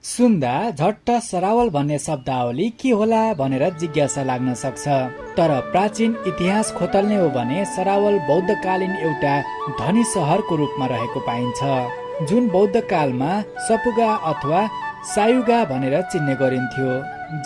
सुन्दा झट्ट सरावल भन्ने शब्दावली के होला भनेर जिज्ञासा लाग्न सक्छ। तर प्राचीन इतिहास खोतल्ने हो भने सरावल बौद्धकालीन एउटा धनी सहरको रूपमा रहेको पाइन्छ, जुन बौद्ध कालमा सपुगा अथवा सायुगा भनेर चिन्ने गरिन्थ्यो,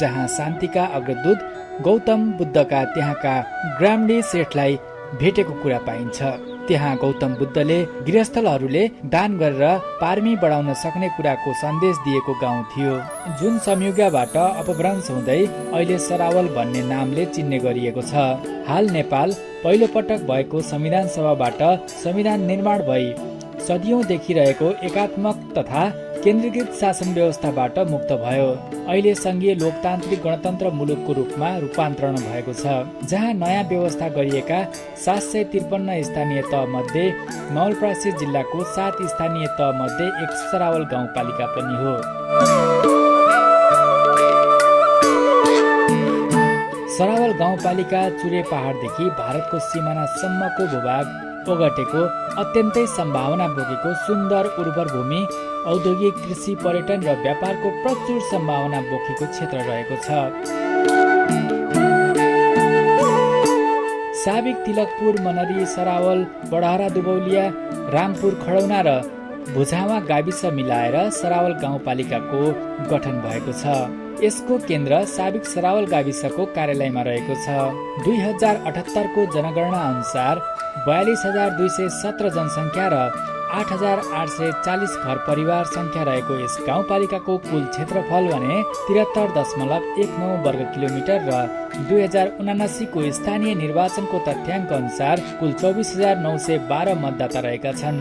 जहाँ शान्तिका अग्रदूत गौतम बुद्धका त्यहाँका ग्राम्डी सेठलाई भेटेको कुरा पाइन्छ। त्यहाँ गौतम बुद्धले गृहस्थलहरूले दान गरेर पारमी बढाउन सक्ने कुराको सन्देश दिएको गाउँ थियो, जुन संयुगबाट अपभ्रंश हुँदै अहिले सरावल भन्ने नामले चिन्ने गरिएको छ। हाल नेपाल पहिलो पटक भएको संविधान सभाबाट संविधान निर्माण भई सदियौं देखिरहेको एकात्मक तथा केन्द्रीकृत शासन व्यवस्थाबाट मुक्त भयो। अहिले संघीय लोकतान्त्रिक गणतन्त्र मुलुकको रूपमा रूपान्तरण भएको छ, जहाँ नयाँ व्यवस्था गरिएका 753 स्थानीय तह मध्ये नवलपरासी जिल्लाको 7 स्थानीय तह मध्ये एक सरावल गाउँपालिका पनि हो। सरावल गाउँपालिका चुरे पहाडदेखि भारतको सिमानासम्मको भूभाग ओगटेको अत्यन्तै सम्भावना बोकेको सुन्दर उर्वर भूमि, औद्योगिक, कृषि, पर्यटन र व्यापारको प्रचुर सम्भावना बोकेको क्षेत्र रहेको छ। साबिक तिलकपुर, मनरी, सरावल, बडहरा, दुबौलिया, रामपुर, खडौना र भुझावा गाविस मिलाएर सरावल गाउँपालिकाको गठन भएको छ। यसको केन्द्र साबिक सरावल गाविसको कार्यालयमा रहेको छ। 2078 को जनगणना अनुसार 42,217 जनसङ्ख्या र 8,840 घर परिवार संख्या रहेको यस गाउँपालिकाको कुल क्षेत्रफल भने 73.19 वर्ग किलोमिटर र 2079 को स्थानीय निर्वाचनको तथ्याङ्क अनुसार कुल 24,912 मतदाता रहेका छन्।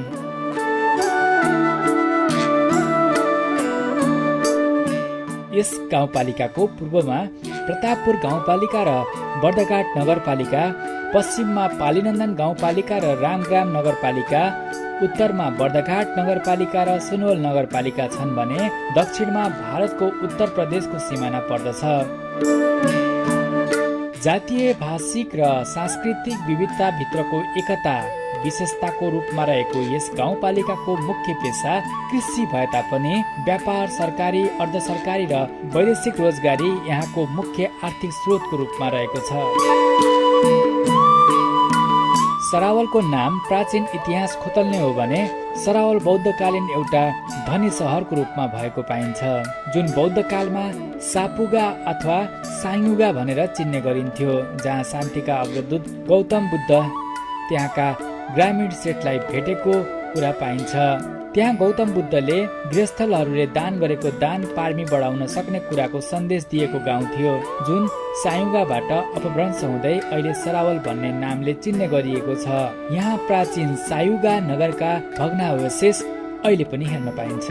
यस गाउँपालिकाको पूर्वमा प्रतापपुर गाउँपालिका र बर्दघाट नगरपालिका, पश्चिममा पालीनन्दन गाउँपालिका र रामग्राम नगरपालिका, उत्तरमा बर्दघाट नगरपालिका र सुनवल नगरपालिका छन् भने दक्षिणमा भारतको उत्तर प्रदेशको सिमाना पर्दछ। जातीय, भाषिक र सांस्कृतिक विविधता भित्रको एकता विशेषताको रूपमा रहेको यस गाउँपालिकाको मुख्य पेशा कृषि भए तापनि व्यापार, सरकारी, अर्ध सरकारी र वैदेशिक रोजगारी यहाँको मुख्य आर्थिक स्रोतको रूपमा रहेको छ। सरावलको नाम प्राचीन इतिहास खोतल्ने हो भने सरावल बौद्धकालीन एउटा धनी सहरको रूपमा भएको पाइन्छ, जुन बौद्ध कालमा सापुगा अथवा सायुगा भनेर चिन्ने गरिन्थ्यो, जहाँ शान्तिका अग्रदूत गौतम बुद्ध त्यहाँका ग्रामीण सेठलाई भेटेको कुरा पाइन्छ। त्यहाँ गौतम बुद्धले गृहस्थलहरूले दान गरेको दान पारमी बढाउन सक्ने कुराको सन्देश दिएको गाउँ थियो, जुन सायुगाबाट अपभ्रंश हुँदै अहिले सरावल भन्ने नामले चिन्ने गरिएको छ। यहाँ प्राचीन सायुगा नगरका भग्नावशेष अहिले पनि हेर्न पाइन्छ।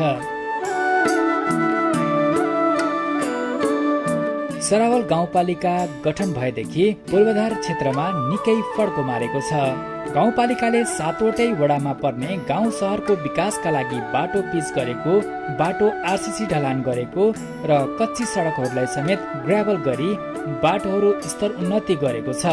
सरावल गाउँपालिका गठन भएदेखि पूर्वाधार क्षेत्रमा निकै फड्को मारेको छ। गाउँपालिकाले 7वटै वडामा पर्ने गाउँ सहरको विकासका लागि बाटो पिच गरेको, बाटो आरसीसी ढलान गरेको र कच्ची सडकहरूलाई समेत ग्राभल गरी बाटोहरू स्तर उन्नति गरेको छ।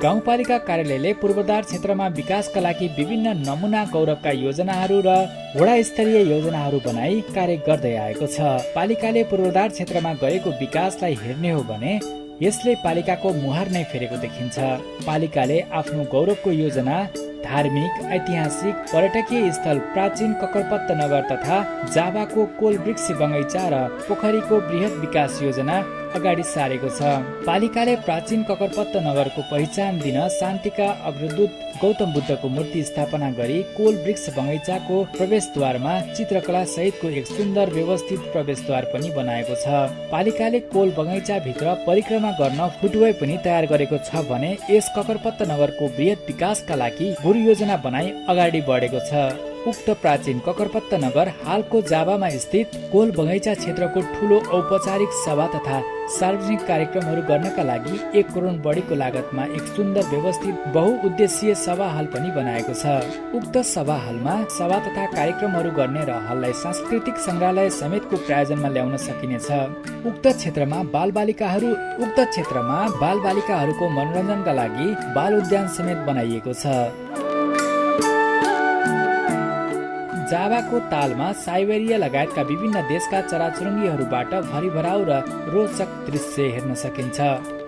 गाउँपालिका कार्यालयले पूर्वाधार क्षेत्रमा विकासका लागि विभिन्न नमुना गौरवका योजनाहरू र वडा स्तरीय योजनाहरू बनाई कार्य गर्दै आएको छ। पालिकाले पूर्वाधार क्षेत्रमा गरेको विकासलाई हेर्ने हो भने यसले पालिकाको मुहार नै फेरेको देखिन्छ। पालिकाले आफ्नो गौरवको योजना धार्मिक, ऐतिहासिक, पर्यटकीय स्थल प्राचीन ककरपत्त नगर तथा जावाको कोल वृक्ष बगैँचा र पोखरीको बृहत विकास योजना अगाडि सारेको छ। पालिकाले प्राचीन ककरपत्त नगरको पहिचान दिन शान्तिका अग्रदूत गौतम बुद्धको मूर्ति स्थापना गरी कोल वृक्ष बगैँचाको प्रवेशद्वारमा चित्रकला सहितको एक सुन्दर व्यवस्थित प्रवेशद्वार पनि बनाएको छ। पालिकाले कोल बगैँचा भित्र परिक्रमा गर्न फुटवे पनि तयार गरेको छ भने यस ककरपत्त नगरको बृहत विकासका लागि गुरु योजना बनाई अगाडि बढेको छ। उक्त प्राचीन ककरपत्त नगर हालको जावामा स्थित कोल बगैँचा क्षेत्रको ठूलो औपचारिक सभा तथा सार्वजनिक कार्यक्रमहरू गर्नका लागि 1 करोड बढीको लागतमा एक सुन्दर व्यवस्थित बहुउद्देश्यीय सभा हल पनि बनाएको छ। उक्त सभा हलमा सभा तथा कार्यक्रमहरू गर्ने र हललाई सांस्कृतिक संग्रहालय समेतको प्रायोजनमा ल्याउन सकिनेछ। उक्त क्षेत्रमा बालबालिकाहरूको मनोरञ्जनका लागि बाल उद्यान समेत बनाइएको छ। जावाको तालमा साइबेरिया लगायतका विभिन्न देशका चराचुरुङ्गीहरूबाट भरिभराउ र रोचक दृश्य हेर्न सकिन्छ।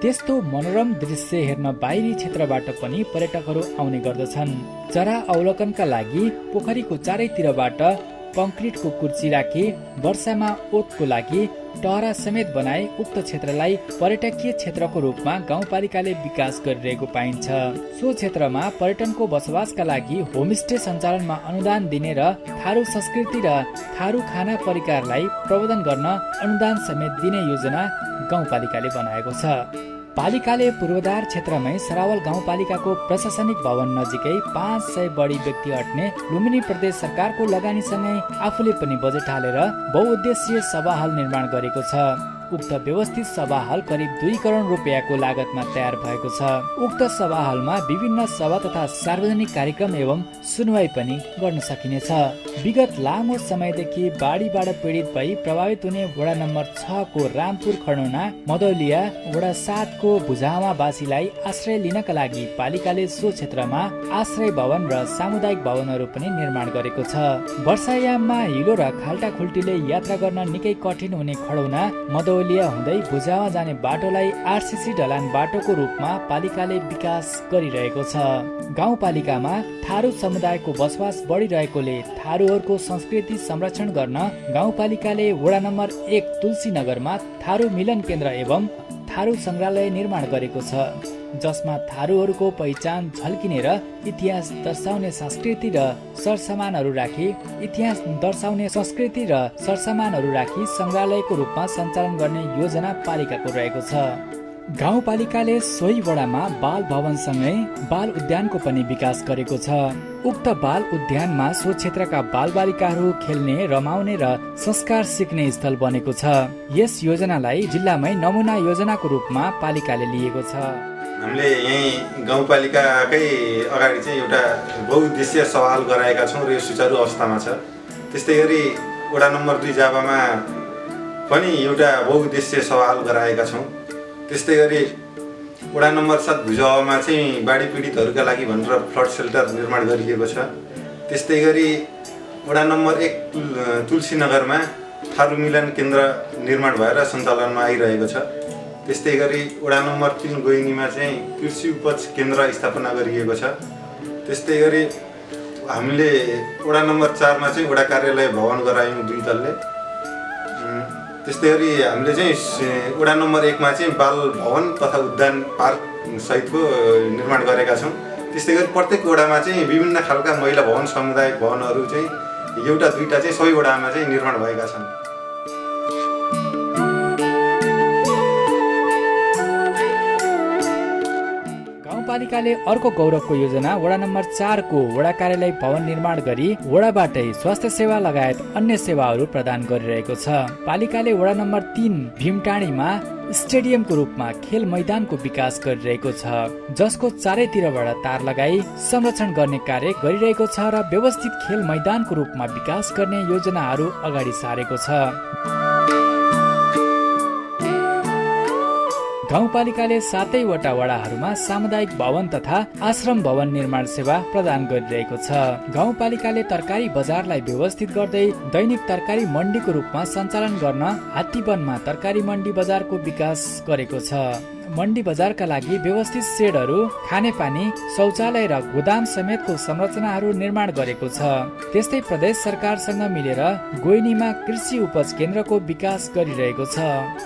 त्यस्तो मनोरम दृश्य हेर्न बाहिरी क्षेत्रबाट पनि पर्यटकहरू आउने गर्दछन्। चरा अवलोकनका लागि पोखरीको चारैतिरबाट कङ्क्रिटको कुर्सी राखी वर्षामा ओतको लागि टहरा समेत बनाए उक्त क्षेत्रलाई पर्यटकीय क्षेत्रको रूपमा गाउँपालिकाले विकास गरिरहेको पाइन्छ। सो क्षेत्रमा पर्यटनको बसोबासका लागि होमस्टे सञ्चालनमा अनुदान दिने र थारू संस्कृति र थारू खाना परिकारलाई प्रवर्धन गर्न अनुदान समेत दिने योजना गाउँपालिकाले बनाएको छ। पालिकाले पूर्वाधार क्षेत्रमै सरावल गाउँपालिकाको प्रशासनिक भवन नजिकै 500 बढी व्यक्ति अट्ने लुम्बिनी प्रदेश सरकारको लगानीसँगै आफूले पनि बजेट हालेर बहुउद्देश्यीय सभा हल निर्माण गरेको छ। उक्त व्यवस्थित सभा हल करिब 2 करोड रुपियाँको लागतमा तयार भएको छ। उक्त सभा हलमा विभिन्न सभा तथा सार्वजनिक कार्यक्रम एवं सुनवाई पनि गर्न सकिनेछ। विगत लामो समयदेखि बाढीबाट पीडित भई प्रभावित हुने वडा नम्बर 6 को रामपुर खडौना मदौलिया, वडा 7 को भुजावासीलाई आश्रय लिनका लागि पालिकाले सो क्षेत्रमा आश्रय भवन र सामुदायिक भवनहरू पनि निर्माण गरेको छ। वर्षायाममा हिलो र खाल्टा खुल्टीले यात्रा गर्न निकै कठिन हुने खडौना मदौलिया हुँदै भुजावा जाने बाटोलाई आरसीसी ढलान बाटोको रूपमा पालिकाले विकास गरिरहेको छ। गाउँपालिकामा थारू समुदायको बसोबास बढिरहेकोले थारूहरूको संस्कृति संरक्षण गर्न गाउँपालिकाले वडा नम्बर 1 तुलसी नगरमा थारू मिलन केन्द्र एवं थारू संग्रहालय निर्माण गरेको छ, जसमा थारूहरूको पहिचान झल्किने र इतिहास दर्शाउने संस्कृति र सरसामानहरू राखी संग्रहालयको रूपमा सञ्चालन गर्ने योजना पालिकाको रहेको छ। गाउँपालिकाले सोही वडामा बाल भवनसँगै बाल उद्यानको पनि विकास गरेको छ। उक्त बाल उद्यानमा सो क्षेत्रका बालबालिकाहरू खेल्ने, रमाउने र संस्कार सिक्ने स्थल बनेको छ। यस योजनालाई जिल्लामै नमुना योजनाको रूपमा पालिकाले लिएको छ। हामीले यही गाउँपालिकाकै अगाडि चाहिँ एउटा बहुउद्देश्यीय सभा हल गराएका छौँ र यो सुचारू अवस्थामा छ। त्यस्तै गरी वडा नम्बर 2 जावामा पनि एउटा बहुउद्देश्यीय सभा हल गराएका छौँ। त्यस्तै गरी वडा नम्बर 7 भुजावामा चाहिँ बाढी पीडितहरूका लागि भनेर फ्लड सेल्टर निर्माण गरिएको छ। त्यस्तै गरी वडा नम्बर 1 तुलसी नगरमा थारू मिलन केन्द्र निर्माण भएर सञ्चालनमा आइरहेको छ। त्यस्तै गरी वडा नम्बर 3 गोइनीमा चाहिँ कृषि उपज केन्द्र स्थापना गरिएको छ। त्यस्तै गरी हामीले वडा नम्बर 4 मा चाहिँ वडा कार्यालय भवन गरायौँ 2 तल्ले। त्यस्तै गरी हामीले चाहिँ वडा नम्बर 1 मा चाहिँ बाल भवन तथा उद्यान पार्क सहितको निर्माण गरेका छौँ। त्यस्तै गरी प्रत्येक वडामा चाहिँ विभिन्न खालका महिला भवन, सामुदायिक भवनहरू चाहिँ एउटा दुईटा चाहिँ सबै वडामा चाहिँ निर्माण भएका छन्। पालिकाले अर्को गौरवको योजना वडा नम्बर 4 को वडा कार्यालय भवन निर्माण गरी वडाबाटै स्वास्थ्य सेवा लगायत अन्य सेवाहरू प्रदान गरिरहेको छ। पालिकाले वडा नम्बर 3 भीमटाँडीमा स्टेडियमको रूपमा खेल मैदानको विकास गरिरहेको छ, जसको चारैतिरबाट तार लगाई संरक्षण गर्ने कार्य गरिरहेको छ र व्यवस्थित खेल मैदानको रूपमा विकास गर्ने योजनाहरू अगाडि सारेको छ। गाउँपालिकाले 7 वटा वडाहरूमा सामुदायिक भवन तथा आश्रम भवन निर्माण सेवा प्रदान गरिरहेको छ। गाउँपालिकाले तरकारी बजारलाई व्यवस्थित गर्दै दैनिक तरकारी मण्डीको रूपमा सञ्चालन गर्न हात्तीवनमा तरकारी मण्डी बजारको विकास गरेको छ। मण्डी बजारका लागि व्यवस्थित सेडहरू, खानेपानी, शौचालय र गोदाम समेतको संरचनाहरू निर्माण गरेको छ। त्यस्तै प्रदेश सरकारसँग मिलेर गोइनीमा कृषि उपज केन्द्रको विकास गरिरहेको छ।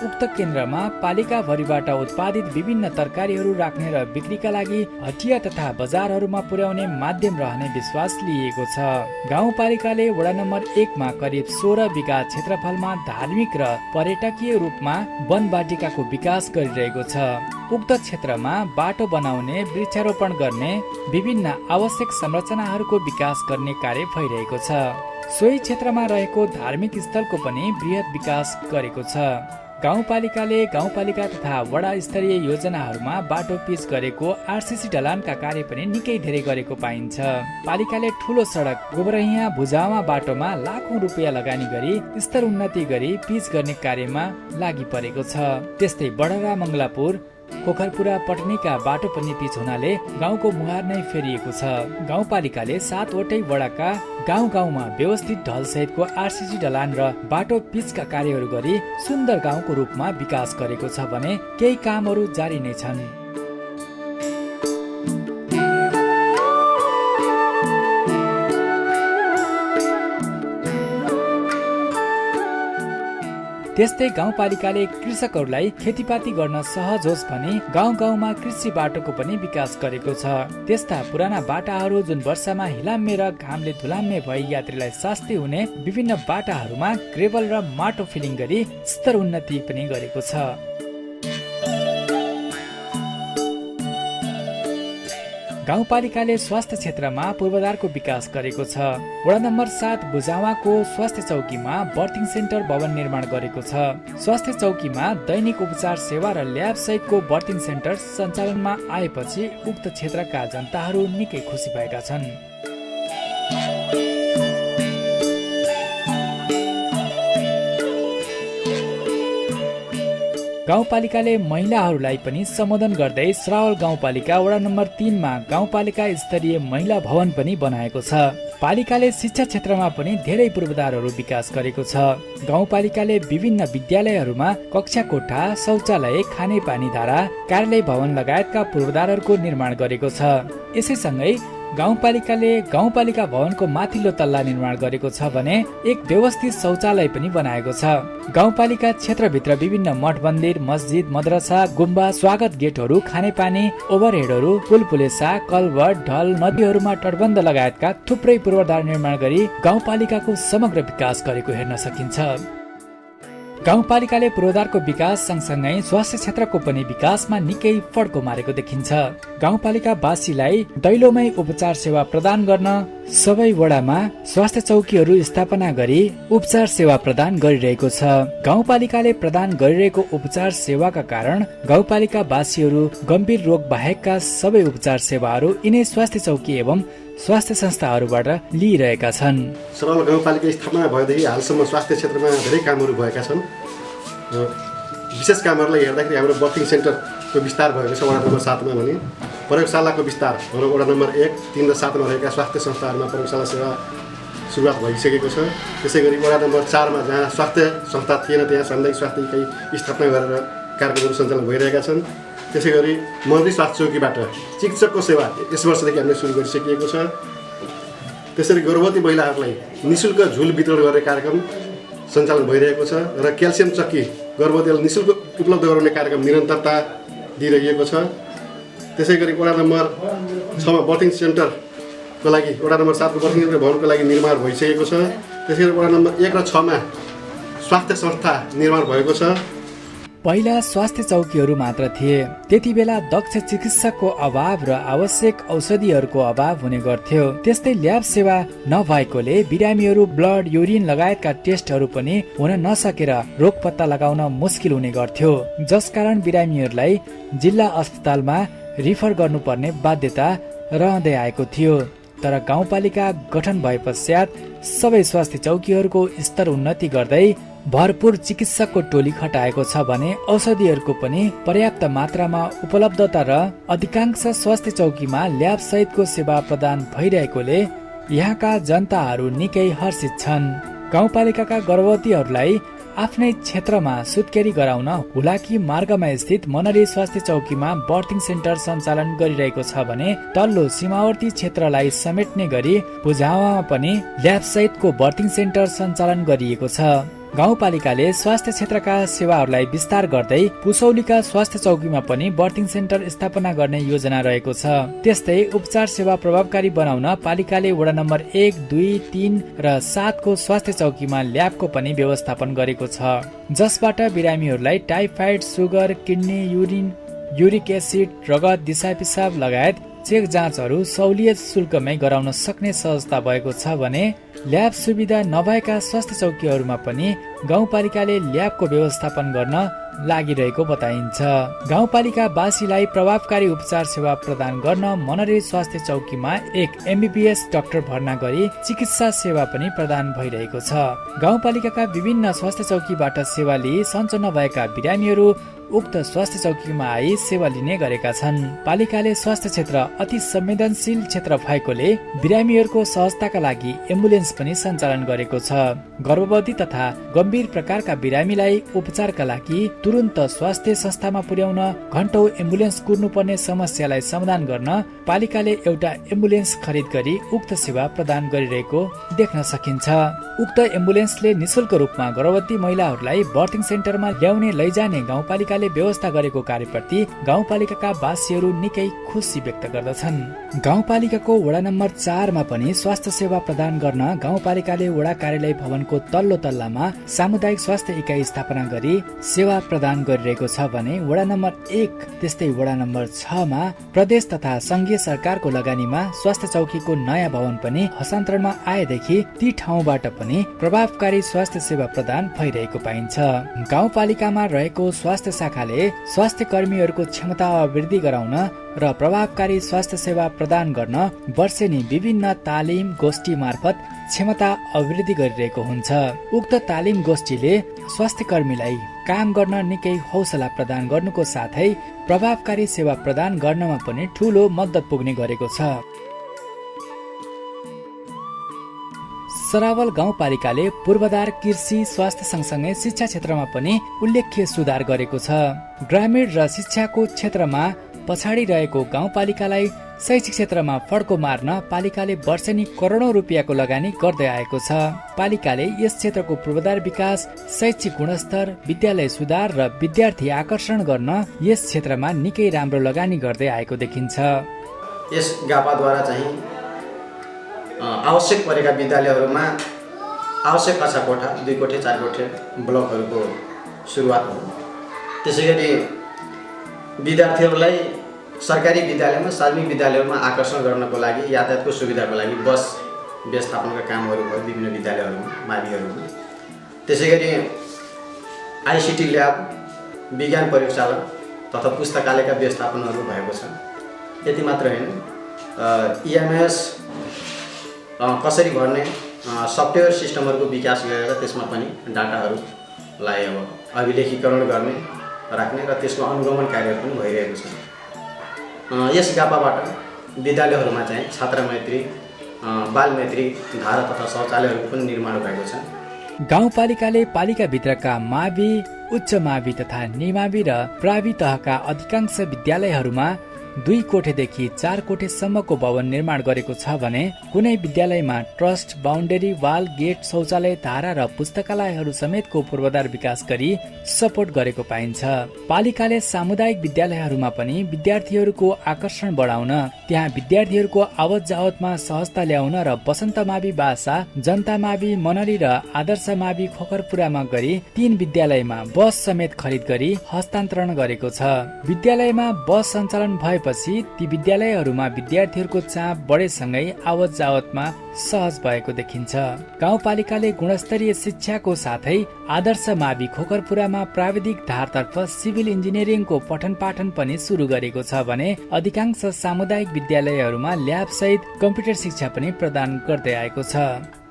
उक्त केन्द्रमा पालिका भरिबाट उत्पादित विभिन्न तरकारीहरू राख्ने र बिक्रीका लागि हटिया तथा बजारहरूमा पुर्याउने माध्यम रहने विश्वास लिएको छ। गाउँपालिकाले वडा नम्बर 1 मा करिब 16 बिघा क्षेत्रफलमा धार्मिक र पर्यटकीय रूपमा वन बाटिकाको विकास गरिरहेको छ। उक्त क्षेत्रमा बाटो बनाउने, वृक्षारोपण गर्ने, विभिन्न आवश्यक संरचनाहरूको विकास गर्ने कार्य भइरहेको छ। सोही क्षेत्रमा रहेको धार्मिक स्थलको पनि बृहत विकास गरेको छ। गाउँपालिकाले गाउँपालिका तथा वडा स्तरीय योजनाहरूमा बाटो पिच गरेको, आरसीसी ढलानका कार्य पनि निकै धेरै गरेको पाइन्छ। पालिकाले ठूलो सडक गोबरहिया भुजावा बाटोमा लाखौं रुपियाँ लगानी गरी स्तर उन्नति गरी पिच गर्ने कार्यमा लागि परेको छ। त्यस्तै बडरा मंगलापुर पोखरपुरा पटनीका बाटो पनि पिच हुनाले गाउँको मुहार नै फेरिएको छ। गाउँपालिकाले 7 वटै वडाका गाउँ-गाउँमा व्यवस्थित ढलसहितको आरसीसी ढलान र बाटो पिचका कार्यहरू गरी सुन्दर गाउँको रूपमा विकास गरेको छ भने केही कामहरू जारी नै छन्। त्यस्तै गाउँपालिकाले कृषकहरूलाई खेतीपाती गर्न सहज होस् भनी गाउँ-गाउँमा कृषि बाटोको पनि विकास गरेको छ। त्यस्ता पुराना बाटाहरू जुन वर्षामा हिलाम्मे र घामले धुलाम्मे भई यात्रीलाई शास्ति हुने विभिन्न बाटाहरूमा ग्रेभल र माटो फिलिङ गरी स्तर उन्नति पनि गरेको छ। गाउँपालिकाले स्वास्थ्य क्षेत्रमा पूर्वाधारको विकास गरेको छ। वडा नम्बर 7 बुझावाको स्वास्थ्य चौकीमा बर्थिङ सेन्टर भवन निर्माण गरेको छ। स्वास्थ्य चौकीमा दैनिक उपचार सेवा र ल्याब सहितको बर्थिङ सेन्टर सञ्चालनमा आएपछि उक्त क्षेत्रका जनताहरू निकै खुसी भएका छन्। गाउँपालिकाले महिलाहरूलाई पनि सम्बोधन गर्दै श्रावल गाउँपालिका वडा नम्बर 3 मा गाउँपालिका स्तरीय महिला भवन पनि बनाएको छ। पालिकाले शिक्षा क्षेत्रमा पनि धेरै पूर्वाधारहरू विकास गरेको छ। गाउँपालिकाले विभिन्न विद्यालयहरूमा कक्षा कोठा, शौचालय, खानेपानी धारा, कार्यालय भवन लगायतका पूर्वाधारहरूको निर्माण गरेको छ। यसैसँगै गाउँपालिकाले गाउँपालिका भवनको माथिल्लो तल्ला निर्माण गरेको छ भने एक व्यवस्थित शौचालय पनि बनाएको छ। गाउँपालिका क्षेत्रभित्र विभिन्न मठ मन्दिर, मस्जिद, मद्रसा, गुम्बा, स्वागत गेटहरू, खानेपानी, ओभरहेडहरू, पुलपुलेसा, कलभट, ढल, नदीहरूमा तटबन्ध लगायतका थुप्रै पूर्वाधार निर्माण गरी गाउँपालिकाको समग्र विकास गरेको हेर्न सकिन्छ। गाउँपालिकाले पूर्वाधारको विकास सँगसँगै स्वास्थ्य क्षेत्रको पनि विकासमा निकै फड्को मारेको देखिन्छ। गाउँपालिकावासीलाई दैलोमै उपचार सेवा प्रदान गर्न सबै वडामा स्वास्थ्य चौकीहरू स्थापना गरी उपचार सेवा प्रदान गरिरहेको छ। गाउँपालिकाले प्रदान गरिरहेको उपचार सेवाका कारण गाउँपालिकावासीहरू गम्भीर रोग बाहेकका सबै उपचार सेवाहरू यिनै स्वास्थ्य चौकी एवं स्वास्थ्य संस्थाहरूबाट लिइरहेका छन्। श्रावल गाउँपालिका स्थापना भएदेखि हालसम्म स्वास्थ्य क्षेत्रमा धेरै कामहरू भएका छन्। विशेष कामहरूलाई हेर्दाखेरि हाम्रो बर्थिङ सेन्टरको विस्तार भएको छ वडा नम्बर 7 मा भने प्रयोगशालाको विस्तार हाम्रो वडा नम्बर 1, 3 र 7 मा रहेका स्वास्थ्य संस्थाहरूमा प्रयोगशाला सेवा सुरुवात भइसकेको छ। त्यसै गरी वडा नम्बर 4 मा जहाँ स्वास्थ्य संस्था थिएन त्यहाँ सामुदायिक स्वास्थ्य इकाइ स्थापना गरेर कार्यक्रमहरू सञ्चालन भइरहेका छन्। त्यसै गरी मन्त्री स्वास्थ्य चौकीबाट चिकित्सकको सेवा यस वर्षदेखि हामीले सुरु गरिसकिएको छ। त्यसरी गर्भवती महिलाहरूलाई निःशुल्क झुल वितरण गर्ने कार्यक्रम सञ्चालन भइरहेको छ र क्याल्सियम चक्की गर्भवतीहरूलाई निःशुल्क उपलब्ध गराउने कार्यक्रम निरन्तरता दिइरहेको छ। त्यसै गरी वडा नम्बर 6 मा बर्थिङ सेन्टरको लागि वडा नम्बर 7 को बर्थिङ सेन्टर भवनको लागि निर्माण भइसकेको छ। त्यसै गरी वडा नम्बर 1 र 6 मा स्वास्थ्य संस्था निर्माण भएको छ। पहिला स्वास्थ्य चौकीहरू मात्र थिए। त्यति बेला दक्ष चिकित्सकको अभाव र आवश्यक औषधिहरूको अभाव हुने गर्थ्यो। त्यस्तै ल्याब सेवा नभएकोले बिरामीहरू ब्लड, युरिन लगायतका टेस्टहरू पनि हुन नसकेर रोग पत्ता लगाउन मुस्किल हुने गर्थ्यो, जसकारण बिरामीहरूलाई जिल्ला अस्पतालमा रिफर गर्नुपर्ने बाध्यता रहँदै आएको थियो। तर गाउँपालिका गठन भए पश्चात सबै स्वास्थ्य चौकीहरूको स्तर उन्नति गर्दै भरपूर चिकित्सकको टोली खटाएको छ भने औषधिहरूको पनि पर्याप्त मात्रामा उपलब्धता र अधिकांश स्वास्थ्य चौकीमा ल्याब सहितको सेवा प्रदान भइरहेकोले यहाँका जनताहरू निकै हर्षित छन्। गाउँपालिकाका गर्भवतीहरूलाई आफ्नै क्षेत्रमा सुत्केरी गराउन हुलाकी मार्गमा स्थित मनरी स्वास्थ्य चौकीमा बर्थिङ सेन्टर सञ्चालन गरिरहेको छ भने तल्लो सीमावर्ती क्षेत्रलाई समेट्ने गरी बुझावामा पनि ल्याब सहितको बर्थिङ सेन्टर सञ्चालन गरिएको छ। गाउँपालिकाले स्वास्थ्य क्षेत्रका सेवाहरूलाई विस्तार गर्दै पुसौलीका स्वास्थ्य चौकीमा पनि बर्थिङ सेन्टर स्थापना गर्ने योजना रहेको छ। त्यस्तै उपचार सेवा प्रभावकारी बनाउन पालिकाले वडा नम्बर 1, 2, 3 र 7 को स्वास्थ्य चौकीमा ल्याबको पनि व्यवस्थापन गरेको छ, जसबाट बिरामीहरूलाई typhoid, sugar, kidney, urine, uric acid, रगत, दिशा पिसाब लगायत चेक जाँचहरू सहुलियत शुल्कमै गराउन सक्ने सहजता भएको छ भने ल्याब सुविधा नभएका स्वास्थ्य चौकीहरूमा पनि गाउँपालिकाले ल्याबको व्यवस्थापन गर्न लागिरहेको बताइन्छ। गाउँपालिकावासीलाई प्रभावकारी उपचार सेवा प्रदान गर्न मनरे स्वास्थ्य चौकीमा एक MBBS डाक्टर भर्ना गरी चिकित्सा सेवा पनि प्रदान भइरहेको छ। गाउँपालिकाका विभिन्न स्वास्थ्य चौकीबाट सेवा लिई सञ्चो नभएका बिरामीहरू उक्त स्वास्थ्य चौकीमा आई सेवा लिने गरेका छन्। पालिकाले स्वास्थ्य क्षेत्र अति संवेदनशील क्षेत्र भएकोले बिरामीहरूको सहजताका लागि एम्बुलेन्स पनि सञ्चालन गरेको छ। गर्भवती तथा गम्भीर प्रकारका बिरामीलाई उपचारका लागि तुरुन्त स्वास्थ्य संस्थामा पुर्याउन घण्टौं एम्बुलेन्स कुर्नुपर्ने समस्यालाई समाधान गर्न पालिकाले एउटा एम्बुलेन्स खरिद गरी उक्त सेवा प्रदान गरिरहेको देख्न सकिन्छ। उक्त एम्बुलेन्सले निशुल्क रूपमा गर्भवती महिलाहरूलाई बर्थिङ सेन्टरमा ल्याउने लैजाने गाउँपालिकाले व्यवस्था गरेको कार्यप्रति गाउँपालिकाका वासीहरू निकै खुसी व्यक्त गर्दछन्। गाउँपालिकाको वडा नम्बर 4 मा पनि स्वास्थ्य सेवा प्रदान गर्न गाउँपालिकाले वडा कार्यालय भवनको तल्लो तल्लामा सामुदायिक स्वास्थ्य इकाइ स्थापना गरी सेवा प्रदान गरिरहेको छ भने वडा नम्बर 1 त्यस्तै वडा नम्बर 6 मा प्रदेश तथा संघीय सरकारको लगानीमा स्वास्थ्य चौकीको नयाँ भवन पनि हस्तान्तरणमा आएदेखि ती ठाउँबाट पनि प्रभावकारी स्वास्थ्य सेवा प्रदान भइरहेको पाइन्छ। गाउँपालिकामा रहेको स्वास्थ्य शाखाले स्वास्थ्य कर्मीहरूको क्षमता वृद्धि गराउन र प्रभावकारी स्वास्थ्य सेवा प्रदान गर्न वर्षेनी विभिन्न तालिम गोष्ठी मार्फत क्षमता अभिवृद्धि गरिरहेको हुन्छ। उक्त तालिम गोष्ठीले स्वास्थ्य कर्मीलाई काम गर्न निकै हौसला प्रदान गर्नुको साथै प्रभावकारी सेवा प्रदान गर्नमा पनि ठूलो मद्दत पुग्ने गरेको छ। सरावल गाउँपालिकाले पूर्वाधार कृषि स्वास्थ्य सँगसँगै शिक्षा क्षेत्रमा पनि उल्लेख्य सुधार गरेको छ। ग्रामीण र शिक्षाको क्षेत्रमा पछाडि रहेको गाउँपालिकालाई शैक्षिक क्षेत्रमा फड्को मार्न पालिकाले वर्षेनी करोडौं रुपियाँको लगानी गर्दै आएको छ। पालिकाले यस क्षेत्रको पूर्वाधार विकास, शैक्षिक गुणस्तर, विद्यालय सुधार र विद्यार्थी आकर्षण गर्न यस क्षेत्रमा निकै राम्रो लगानी गर्दै आएको देखिन्छ। यस गापाद्वारा चाहिँ आवश्यक परेका विद्यालयहरूमा आवश्यक कक्षा कोठा 2 कोठे 4 कोठे ब्लकहरूको सुरुवात हो। त्यसै गरी विद्यार्थीहरूलाई सरकारी विद्यालयमा सार्वजनिक विद्यालयहरूमा आकर्षण गर्नको लागि यातायातको सुविधाको लागि बस व्यवस्थापनका कामहरू भयो विभिन्न विद्यालयहरूमा माविहरूमा। त्यसै गरी आइसिटी ल्याब, विज्ञान प्रयोगशाला तथा पुस्तकालयका व्यवस्थापनहरू भएको छ। यति मात्र होइन, इएमएस कसरी भर्ने सफ्टवेयर सिस्टमहरूको विकास गरेर त्यसमा पनि डाटाहरूलाई अब अभिलेखीकरण गर्ने राख्ने र त्यसको अनुगमन कार्य पनि भइरहेको छ। यस गापाबाट विद्यालयहरूमा चाहिँ छात्रमैत्री, बालमैत्री धारा तथा शौचालयहरू पनि निर्माण भएको छ। गाउँपालिकाले पालिकाभित्रका मावि, उच्च मावि तथा निमावि र प्रावि तहका अधिकांश विद्यालयहरूमा 2 कोठेदेखि 4 कोठेसम्मको भवन निर्माण गरेको छ भने कुनै विद्यालयमा ट्रस्ट, बाउन्डरी वाल, गेट, शौचालय, धारा र पुस्तकालयहरू समेतको पूर्वाधार विकास गरी सपोर्ट गरेको पाइन्छ। पालिकाले सामुदायिक विद्यालयहरूमा पनि विद्यार्थीहरूको आकर्षण बढाउन, त्यहाँ विद्यार्थीहरूको आवत जावतमा सहजता ल्याउन र बसन्त मावि बासा, जनता मावि मनरी र आदर्श मावि खोकरपुरामा गरी 3 विद्यालयमा बस समेत खरिद गरी हस्तान्तरण गरेको छ। विद्यालयमा बस सञ्चालन भएपछि ती विद्यालयहरूमा विद्यार्थीहरूको चाप बढेसँगै आवत जावतमा सहज भएको देखिन्छ। गाउँपालिकाले गुणस्तरीय शिक्षाको साथै आदर्श मावि खोकरपुरामा प्राविधिक धारतर्फ सिभिल इन्जिनियरिङको पठन पाठन पनि सुरु गरेको छ भने अधिकांश सामुदायिक विद्यालयहरूमा ल्याब सहित कम्प्युटर शिक्षा पनि प्रदान गर्दै आएको छ।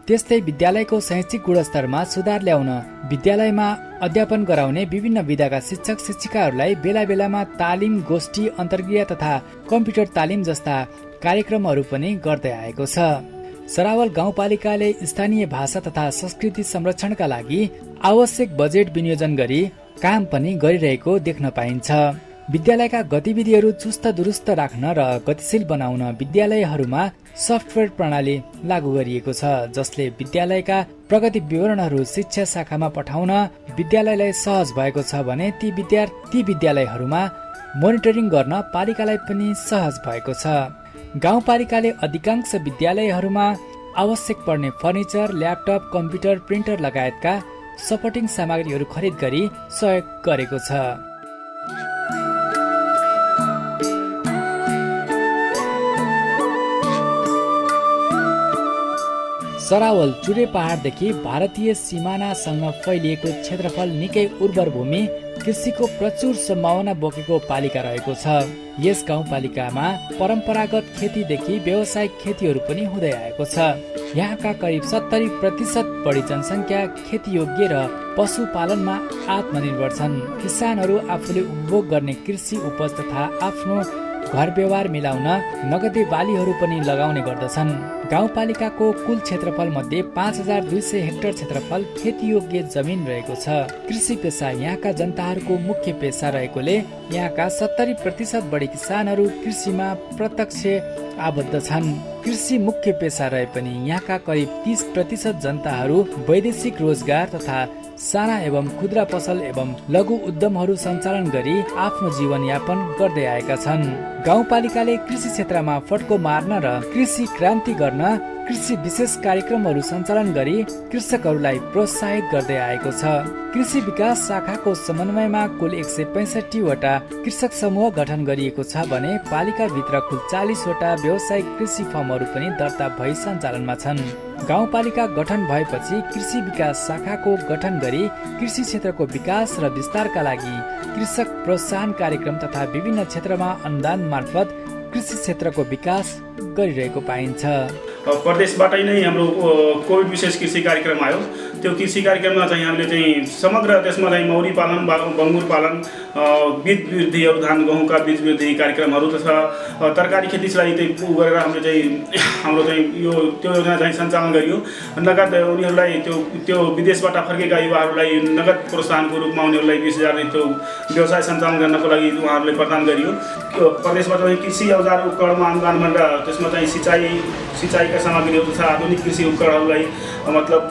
त्यस्तै विद्यालयको शैक्षिक गुणस्तरमा सुधार ल्याउन विद्यालयमा अध्यापन गराउने विभिन्न विधाका शिक्षक शिक्षिकाहरूलाई बेला बेलामा तालिम गोष्ठी, अन्तर्क्रिया तथा कम्प्युटर तालिम जस्ता कार्यक्रमहरू पनि गर्दै आएको छ। सरावल गाउँपालिकाले स्थानीय भाषा तथा संस्कृति संरक्षणका लागि आवश्यक बजेट विनियोजन गरी काम पनि गरिरहेको देख्न पाइन्छ। विद्यालयका गतिविधिहरू चुस्त दुरुस्त राख्न र गतिशील बनाउन विद्यालयहरूमा सफ्टवेयर प्रणाली लागू गरिएको छ, जसले विद्यालयका प्रगति विवरणहरू शिक्षा शाखामा पठाउन विद्यालयलाई सहज भएको छ भने ती विद्यालयहरूमा मोनिटरिङ गर्न पालिकालाई पनि सहज भएको छ। गाउँपालिकाले अधिकांश विद्यालयहरूमा आवश्यक पर्ने फर्निचर, ल्यापटप, कम्प्युटर, प्रिन्टर लगायतका सपोर्टिङ सामग्रीहरू खरिद गरी सहयोग गरेको छ। सरावल चुरे पहाडदेखि भारतीय सिमानासँग फैलिएको क्षेत्रफल निकै उर्वर भूमि, कृषिको प्रचुर सम्भावना बोकेको पालिका रहेको छ। यस गाउँपालिकामा परम्परागत खेतीदेखि व्यावसायिक खेतीहरू पनि हुँदै आएको छ। यहाँका करिब 70% बढी जनसङ्ख्या खेतीयोग्य र पशुपालनमा आत्मनिर्भर छन्। किसानहरू आफूले उपभोग गर्ने कृषि उपज तथा आफ्नो घर व्यवहार मिलाउन नगदे बालीहरू पनि लगाउने गर्दछन्। गाउँपालिकाको कुल क्षेत्रफल मध्ये 5200 हेक्टर क्षेत्रफल खेतीयोग्य जमिन रहेको छ। कृषि पेसा यहाँका जनताहरूको मुख्य पेसा रहेकोले यहाँका 70% बढी किसानहरू कृषिमा प्रत्यक्ष आबद्ध छन्। कृषि मुख्य पेसा रहे पनि यहाँका करिब 30% जनताहरू वैदेशिक रोजगार तथा साना एवं खुद्रा पसल एवं लघु उद्यमहरू सञ्चालन गरी आफ्नो जीवनयापन गर्दै आएका छन्। गाउँपालिकाले कृषि क्षेत्रमा फड्को मार्न र कृषि क्रान्ति गर्न कृषि विशेष कार्यक्रमहरू सञ्चालन गरी कृषकहरूलाई प्रोत्साहित गर्दै आएको छ। कृषि विकास शाखाको समन्वयमा कुल 165 वटा कृषक समूह गठन गरिएको छ भने पालिकाभित्र कुल 40 वटा व्यावसायिक कृषि फर्महरू पनि दर्ता भई सञ्चालनमा छन्। गाउँपालिका गठन भएपछि कृषि विकास शाखाको गठन गरी कृषि क्षेत्रको विकास र विस्तारका लागि कृषक प्रोत्साहन कार्यक्रम तथा विभिन्न क्षेत्रमा अनुदान मार्फत कृषि क्षेत्रको विकास गरिरहेको पाइन्छ। प्रदेशबाटै नै हाम्रो कोभिड विशेष कृषि कार्यक्रम आयो। त्यो कृषि कार्यक्रममा चाहिँ हामीले चाहिँ समग्र देशमा चाहिँ मौरी पालन, बङ्गुर पालन, बीज वृद्धिहरू, धान गहुँका बीज वृद्धि कार्यक्रमहरू तथा तरकारी खेतीलाई चाहिँ गरेर हाम्रो चाहिँ यो त्यो योजना चाहिँ सञ्चालन गरियो। नगद उनीहरूलाई त्यो विदेशबाट फर्केका युवाहरूलाई नगद प्रोत्साहनको रूपमा उनीहरूलाई 20,000 त्यो व्यवसाय सञ्चालन गर्नको लागि उहाँहरूले प्रदान गरियो। प्रदेशबाट चाहिँ कृषि औजार उपकरणमा अनुदान भनेर त्यसमा चाहिँ सिँचाइका सामग्रीहरू तथा आधुनिक कृषि उपकरणहरूलाई मतलब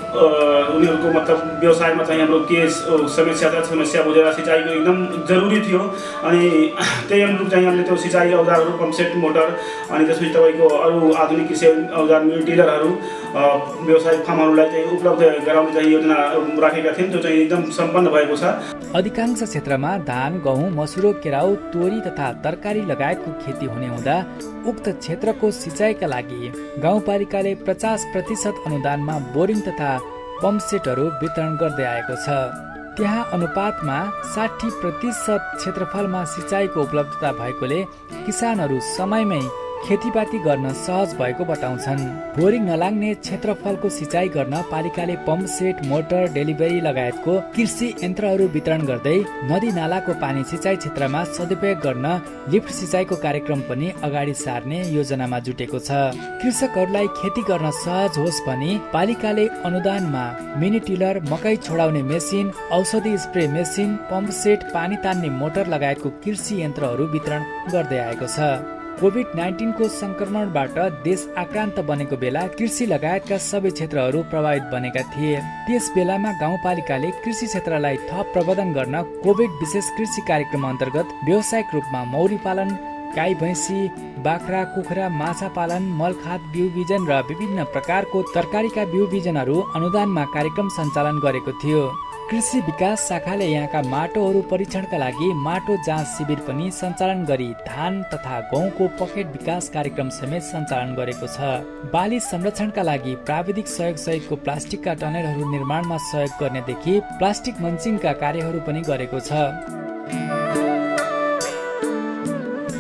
उनीहरूको मतलब व्यवसायमा चाहिँ हाम्रो के समस्या बुझेर सिँचाइको एकदम जरुरी थियो। अनि त्यही अनुरूप चाहिँ हामीले त्यो सिँचाइ औजारहरू, पम्पसेट, मोटर अनि त्यसपछि तपाईँको अरू आधुनिक कृषि औजार मिल टिलरहरू व्यवसायिक फार्महरूलाई चाहिँ उपलब्ध गराउने चाहिँ योजना राखेका थियौँ। त्यो चाहिँ एकदम सम्पन्न भएको छ। अधिकांश क्षेत्रमा धान, गहुँ, मसुरो, केराउ, तोरी तथा तरकारी लगायतको खेती हुने हुँदा उक्त क्षेत्रको सिँचाइका लागि गाउँपालिकाले 50% अनुदानमा बोरिङ तथा पम्पसेटहरू वितरण गर्दै आएको छ। त्यहाँ अनुपातमा 60% क्षेत्रफलमा सिँचाइको उपलब्धता भएकोले किसानहरू समयमै खेतीपाती गर्न सहज भएको बताउँछन्। बोरिङ नलाग्ने क्षेत्रफलको सिँचाइ गर्न पालिकाले पम्प सेट, मोटर, डेलिभरी लगायतको कृषि यन्त्रहरू वितरण गर्दै नदी नालाको पानी सिँचाइ क्षेत्रमा सदुपयोग गर्न लिफ्ट सिँचाइको कार्यक्रम पनि अगाडि सार्ने योजनामा जुटेको छ। कृषकहरूलाई खेती गर्न सहज होस् भनी पालिकाले अनुदानमा मिनी टिलर, मकै छोडाउने मेसिन, औषधि स्प्रे मेसिन, पम्प सेट, पानी तान्ने मोटर लगायतको कृषि यन्त्रहरू वितरण गर्दै आएको छ। कोभिड-19 को संक्रमणबाट देश आक्रान्त बनेको बेला कृषि लगायतका सबै क्षेत्रहरू प्रभावित बनेका थिए। त्यस बेलामा गाउँपालिकाले कृषि क्षेत्रलाई थप प्रबन्धन गर्न कोभिड विशेष कृषि कार्यक्रम अन्तर्गत व्यावसायिक रूपमा मौरी पालन, गाई भैँसी, बाख्रा, कुखुरा, माछा पालन, मलखाद बिउ बिजन र विभिन्न प्रकारको तरकारीका बिउ बिजनहरू अनुदानमा कार्यक्रम सञ्चालन गरेको थियो। कृषि विकास शाखाले यहाँका माटोहरू परीक्षणका लागि माटो जाँच शिविर पनि सञ्चालन गरी धान तथा गहुँको पकेट विकास कार्यक्रम समेत सञ्चालन गरेको छ। बाली संरक्षणका लागि प्राविधिक सहयोग सहितको प्लास्टिकका टनेलहरू निर्माणमा सहयोग गर्नेदेखि प्लास्टिक मल्चिङका कार्यहरू पनि गरेको छ।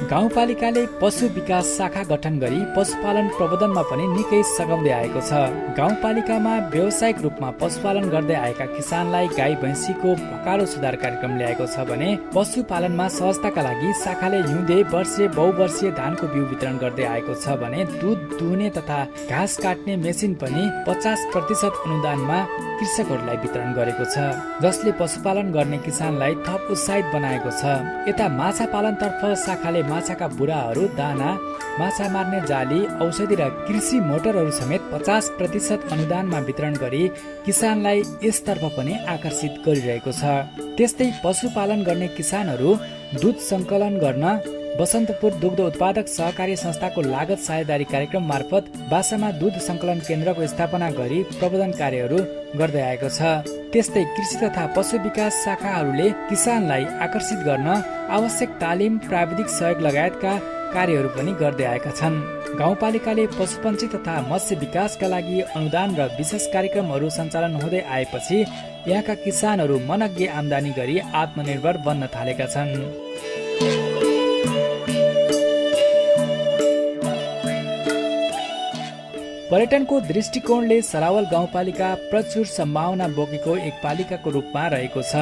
गाउँपालिकाले पशु विकास शाखा गठन गरी पशुपालन प्रबन्धनमा पनि निकै सघाउँदै आएको छ। गाउँपालिकामा व्यावसायिक रूपमा पशुपालन गर्दै आएका किसानलाई गाई भैँसीको भकालो सुधार कार्यक्रम ल्याएको छ भने पशुपालनमा सहजताका लागि शाखाले हिउँदे, वर्षे, बहुवर्षीय धानको बिउ वितरण गर्दै आएको छ भने दुध दुहुने तथा घाँस काट्ने मेसिन पनि 50% अनुदानमा कृषकहरूलाई वितरण गरेको छ, जसले पशुपालन गर्ने किसानलाई थप उत्साहित बनाएको छ। यता माछा पालनतर्फ शाखाले माछाका बुराहरू, दाना, माछा मार्ने जाली, औषधि र कृषि मोटरहरू समेत 50% अनुदानमा वितरण गरी किसानलाई यसतर्फ पनि आकर्षित गरिरहेको छ। त्यस्तै पशुपालन गर्ने किसानहरू दुध सङ्कलन गर्न बसन्तपुर दुग्ध उत्पादक सहकारी संस्थाको लागत साझेदारी कार्यक्रम मार्फत बासामा दुध सङ्कलन केन्द्रको स्थापना गरी प्रबन्धन कार्यहरू गर्दै आएको छ। त्यस्तै कृषि तथा पशु विकास शाखाहरूले किसानलाई आकर्षित गर्न आवश्यक तालिम, प्राविधिक सहयोग लगायतका कार्यहरू पनि गर्दै आएका छन्। गाउँपालिकाले पशुपन्छी तथा मत्स्य विकासका लागि अनुदान र विशेष कार्यक्रमहरू सञ्चालन हुँदै आएपछि यहाँका किसानहरू मनग्गे आम्दानी गरी आत्मनिर्भर बन्न थालेका छन्। पर्यटनको दृष्टिकोणले सरावल गाउँपालिका प्रचुर सम्भावना बोकेको एक पालिकाको रूपमा रहेको छ।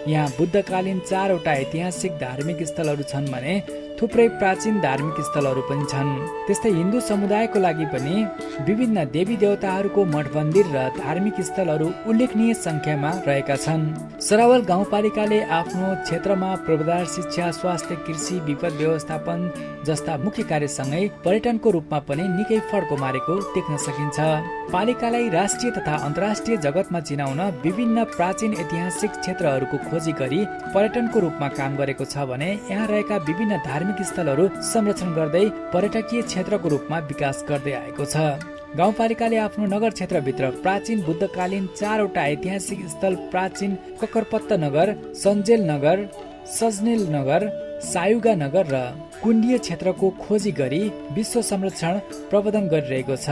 यहाँ बुद्धकालीन 4वटा ऐतिहासिक धार्मिक स्थलहरू छन् भने थुप्रै प्राचीन धार्मिक स्थलहरू पनि छन्। त्यस्तै हिन्दू समुदायको लागि पनि विभिन्न देवी देवताहरूको मठ मन्दिर र धार्मिक स्थलहरू उल्लेखनीय संख्यामा रहेका छन्। सरावल गाउँपालिकाले आफ्नो क्षेत्रमा पूर्वाधार शिक्षा, स्वास्थ्य, कृषि, विपद व्यवस्थापन जस्ता मुख्य कार्यसँगै पर्यटनको रूपमा पनि निकै फड्को मारेको देख्न सकिन्छ। पालिकालाई राष्ट्रिय तथा अन्तर्राष्ट्रिय जगतमा चिनाउन विभिन्न प्राचीन ऐतिहासिक क्षेत्रहरूको खोजी गरी पर्यटनको रूपमा काम गरेको छ भने यहाँ रहेका विभिन्न धार्मिक स्थलहरू संरक्षण गर्दै पर्यटकीय क्षेत्रको रूपमा विकास गर्दै आएको छ। गाउँपालिकाले आफ्नो नगर क्षेत्रभित्र प्राचीन बुद्धकालीन 4वटा ऐतिहासिक स्थल प्राचीन ककरपत्त नगर, सञ्जेल नगर, सजनेल नगर, सायुगा नगर र कुण्डीय क्षेत्रको खोजी गरी विश्व संरक्षण प्रबन्धन गरिरहेको छ।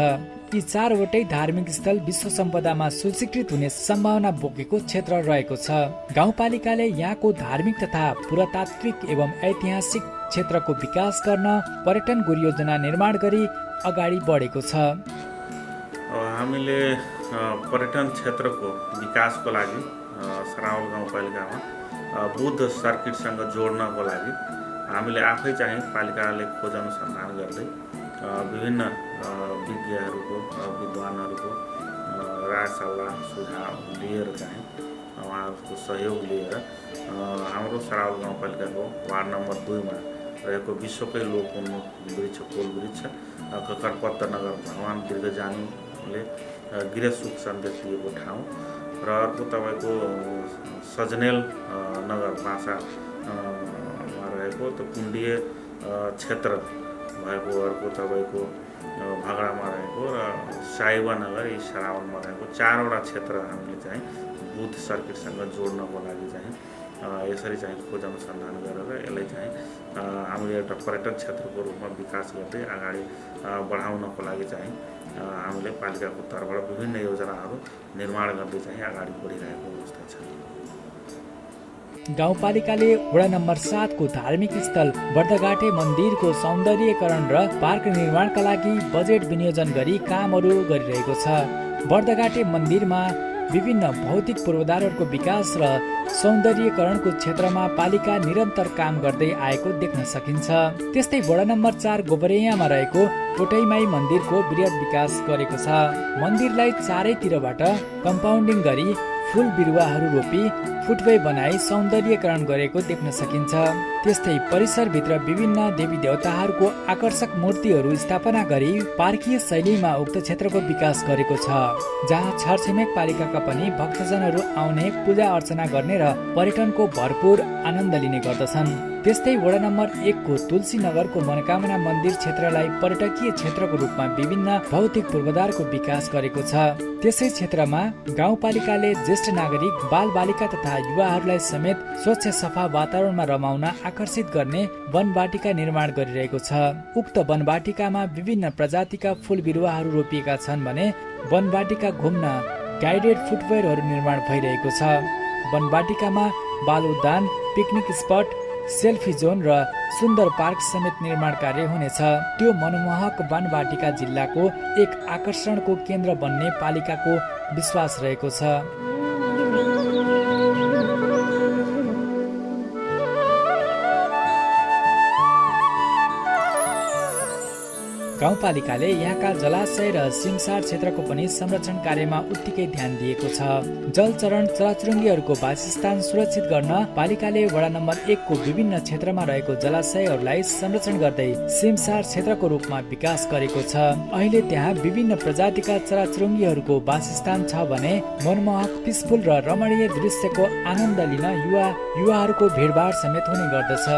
यी 4वटै धार्मिक स्थल विश्व सम्पदामा सूचीकृत हुने सम्भावना बोकेको क्षेत्र रहेको छ। गाउँपालिकाले यहाँको धार्मिक तथा पुरातात्विक एवं ऐतिहासिक क्षेत्रको विकास गर्न पर्यटन गुरुयोजना निर्माण गरी अगाडि बढेको छ। हामीले पर्यटन क्षेत्रको विकासको लागि सरावल गाउँपालिकामा बुद्ध सर्किटसँग जोड्नको लागि हामीले आफै चाहिँ पालिकाले खोज अनुसन्धान गर्दै विभिन्न विज्ञहरूको विद्वानहरूको राय सल्लाह सुझाव लिएर चाहिँ उहाँहरूको सहयोग लिएर हाम्रो सरावल गाउँपालिकाको वार्ड नम्बर 2मा रहेको विश्वकै लोकोन्मुख वृक्ष कोल वृक्ष ककरपत्त नगर भगवान दीर्घजानुले गृह सुख सन्देश दिएको ठाउँ र अर्को तपाईँको सजनेल नगर बाँसामा रहेको त कुण्डीय क्षेत्र भएको अर्को तपाईँको भगडामा रहेको र सायुवा नगर यी सरावलमा रहेको 4वटा क्षेत्र हामीले चाहिँ बुद्ध सर्किटसँग जोड्नको लागि चाहिँ यसरी चाहिँ खोज अनुसन्धान गरेर यसलाई चाहिँ हामीले एउटा पर्यटन क्षेत्रको रूपमा विकास गर्दै अगाडि बढाउनको लागि चाहिँ हामीले पालिकाको तर्फबाट विभिन्न योजनाहरू निर्माण गर्दै चाहिँ अगाडि बढिरहेको अवस्था छ। गाउँपालिकाले वडा नम्बर 7 को धार्मिक स्थल बर्दघाटे मन्दिरको सौन्दर्यीकरण र पार्क निर्माणका लागि बजेट विनियोजन गरी कामहरू गरिरहेको छ। बर्दघाटे मन्दिरमा विभिन्न भौतिक पूर्वाधारहरूको विकास र सौन्दर्यीकरणको क्षेत्रमा पालिका निरन्तर काम गर्दै आएको देख्न सकिन्छ। त्यस्तै वडा नम्बर 4 गोबरैयामा रहेको टोटैमाई मन्दिरको वृहत विकास गरेको छ। मन्दिरलाई चारैतिरबाट कम्पाउन्डिङ गरी फुल बिरुवाहरू रोपी फुटवे बनाई सौन्दर्यीकरण गरेको देख्न सकिन्छ। त्यस्तै परिसरभित्र विभिन्न देवी देवताहरूको आकर्षक मूर्तिहरू स्थापना गरी पार्कीय शैलीमा उक्त क्षेत्रको विकास गरेको छ, जहाँ छरछिमेक पालिकाका पनि भक्तजनहरू आउने पूजा अर्चना गर्ने र पर्यटनको भरपूर आनन्द लिने गर्दछन्। त्यस्तै वडा नम्बर 1 को तुलसी नगरको मनोकामना मन्दिर क्षेत्रलाई पर्यटकीय क्षेत्रको रूपमा विभिन्न भौतिक पूर्वाधारको विकास गरेको छ। त्यसै क्षेत्रमा गाउँपालिकाले ज्येष्ठ नागरिक, बाल बालिका तथा युवाहरूलाई समेत स्वच्छ सफा वातावरणमा रमाउन आकर्षित गर्ने वनवाटिका निर्माण गरिरहेको छ। उक्त वनवाटिकामा विभिन्न प्रजातिका फूल बिरुवाहरू रोपिएका छन् भने वनवाटिका घुम्न गाइडेड फुटवेयरहरू निर्माण भइरहेको छ। वनवाटिकामा बाल उद्यान, पिकनिक स्पट, सेल्फी जोन र सुन्दर पार्क समेत निर्माण कार्य हुनेछ। त्यो मनमोहक वनवाटिका जिल्लाको एक आकर्षणको केन्द्र बन्ने पालिकाको विश्वास रहेको छ। गाउँपालिकाले यहाँका जलाशय र सिमसार क्षेत्रको पनि संरक्षण कार्यमा उत्तिकै ध्यान दिएको छ। जलचरण चराचुरुङ्गीहरूको वासस्थान सुरक्षित गर्न पालिकाले वडा नम्बर 1 को विभिन्न क्षेत्रमा रहेको जलाशयहरूलाई संरक्षण गर्दै सिमसार क्षेत्रको रूपमा विकास गरेको छ। अहिले त्यहाँ विभिन्न प्रजातिका चराचुरुङ्गीहरूको वासस्थान छ भने मनमोहक, पिसफुल र रमणीय दृश्यको आनन्द लिन युवाहरूको भिडभाड समेत हुने गर्दछ।